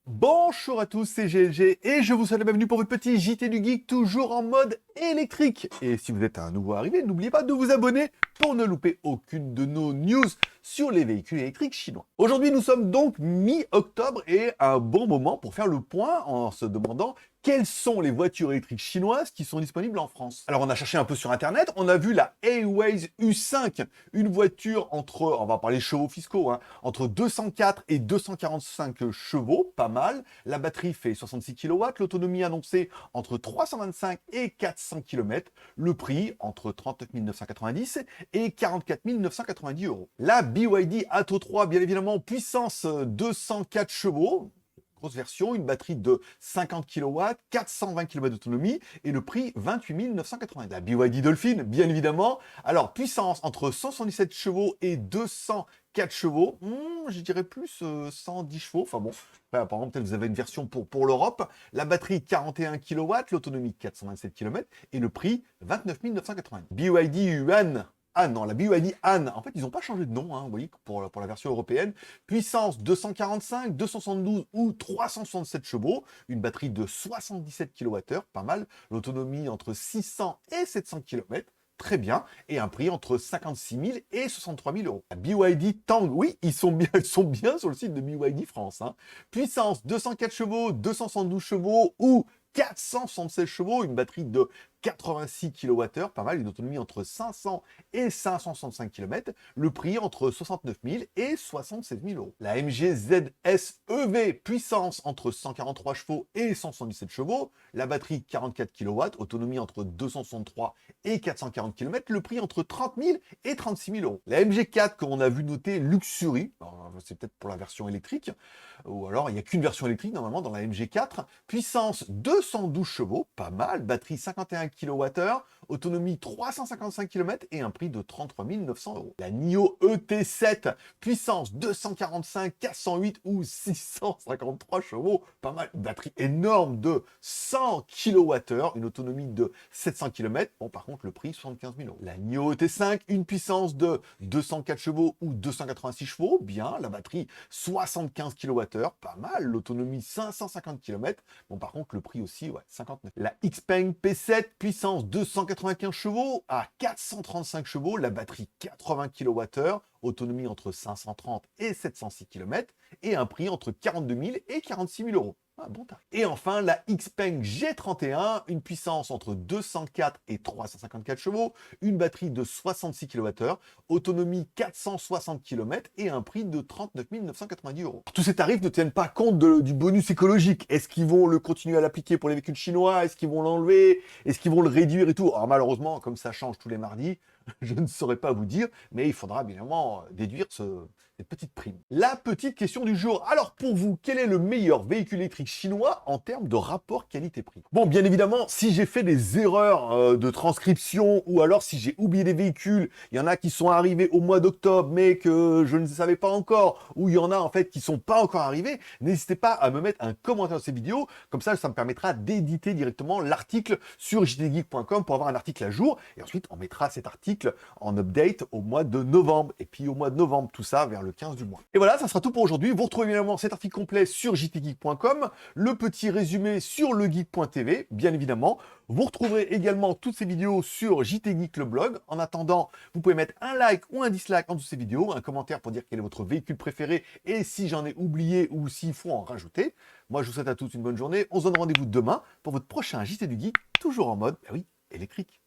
Bonjour à tous, c'est GLG et je vous souhaite la bienvenue pour votre petit JT du Geek, toujours en mode électrique. Et si vous êtes un nouveau arrivé, n'oubliez pas de vous abonner pour ne louper aucune de nos news sur les véhicules électriques chinois. Aujourd'hui, nous sommes donc mi-octobre et un bon moment pour faire le point en se demandant quelles sont les voitures électriques chinoises qui sont disponibles en France. Alors on a cherché un peu sur internet, on a vu la Aways U5, une voiture entre, on va parler chevaux fiscaux, entre 204 et 245 chevaux, pas mal. La batterie fait 66 kW, l'autonomie annoncée entre 325 et 400 km, le prix entre 39 990 et 44 990 euros. La BYD Atto 3, bien évidemment, puissance 204 chevaux, grosse version, une batterie de 50 kW, 420 km d'autonomie et le prix 28 980. La BYD Dolphin, bien évidemment. Alors, puissance entre 177 chevaux et 204 chevaux. Je dirais plus 110 chevaux. Enfin bon, après, par exemple, peut-être vous avez une version pour l'Europe. La batterie 41 kW, l'autonomie 427 km et le prix 29 980. BYD Yuan. Ah non, la BYD Han, en fait, ils n'ont pas changé de nom, vous voyez, pour la version européenne. Puissance 245, 272 ou 367 chevaux, une batterie de 77 kWh, pas mal. L'autonomie entre 600 et 700 km, très bien. Et un prix entre 56 000 et 63 000 euros. La BYD Tang, oui, ils sont bien sur le site de BYD France. Puissance 204 chevaux, 272 chevaux ou 476 chevaux, une batterie de 86 kWh, pas mal, une autonomie entre 500 et 565 km, le prix entre 69 000 et 76 000 euros. La MG ZS EV, puissance entre 143 chevaux et 177 chevaux, la batterie 44 kW, autonomie entre 263 et 440 km, le prix entre 30 000 et 36 000 euros. La MG4, qu'on a vu noter Luxury, c'est peut-être pour la version électrique, ou alors il n'y a qu'une version électrique normalement dans la MG4, puissance 212 chevaux, pas mal, batterie 51 kWh, autonomie 355 km et un prix de 33 900 euros. La NIO ET7, puissance 245, 408 ou 653 chevaux, pas mal, batterie énorme de 100 kWh, une autonomie de 700 km, bon par contre le prix 75 000 euros. La NIO ET5, une puissance de 204 chevaux ou 286 chevaux, bien, la batterie 75 kWh, pas mal, l'autonomie 550 km, bon par contre le prix aussi, 59. La Xpeng P7, puissance 295 chevaux à 435 chevaux, la batterie 80 kWh, autonomie entre 530 et 706 km, et un prix entre 42 000 et 46 000 euros. Bon tarif. Et enfin, la Xpeng G31, une puissance entre 204 et 354 chevaux, une batterie de 66 kWh, autonomie 460 km et un prix de 39 990 euros. Tous ces tarifs ne tiennent pas compte du bonus écologique. Est-ce qu'ils vont le continuer à l'appliquer pour les véhicules chinois? Est-ce qu'ils vont l'enlever? Est-ce qu'ils vont le réduire et tout? Alors malheureusement, comme ça change tous les mardis, je ne saurais pas vous dire, mais il faudra bien évidemment déduire cette petite prime. La petite question du jour. Alors pour vous, quel est le meilleur véhicule électrique chinois en termes de rapport qualité-prix? Bon, bien évidemment, si j'ai fait des erreurs de transcription ou alors si j'ai oublié des véhicules, il y en a qui sont arrivés au mois d'octobre mais que je ne savais pas encore, ou il y en a en fait qui sont pas encore arrivés, n'hésitez pas à me mettre un commentaire dans ces vidéos, comme ça me permettra d'éditer directement l'article sur jtgeek.com pour avoir un article à jour, et ensuite on mettra cet article en update au mois de novembre, et puis au mois de novembre, tout ça vers le 15 du mois. Et voilà, ça sera tout pour aujourd'hui. Vous retrouvez évidemment cet article complet sur jtgeek.com, le petit résumé sur legeek.tv, bien évidemment. Vous retrouverez également toutes ces vidéos sur JTGeek le blog. En attendant, vous pouvez mettre un like ou un dislike en dessous de ces vidéos, un commentaire pour dire quel est votre véhicule préféré et si j'en ai oublié ou s'il faut en rajouter. Moi, je vous souhaite à tous une bonne journée. On se donne rendez-vous demain pour votre prochain JT du Geek, toujours en mode, électrique.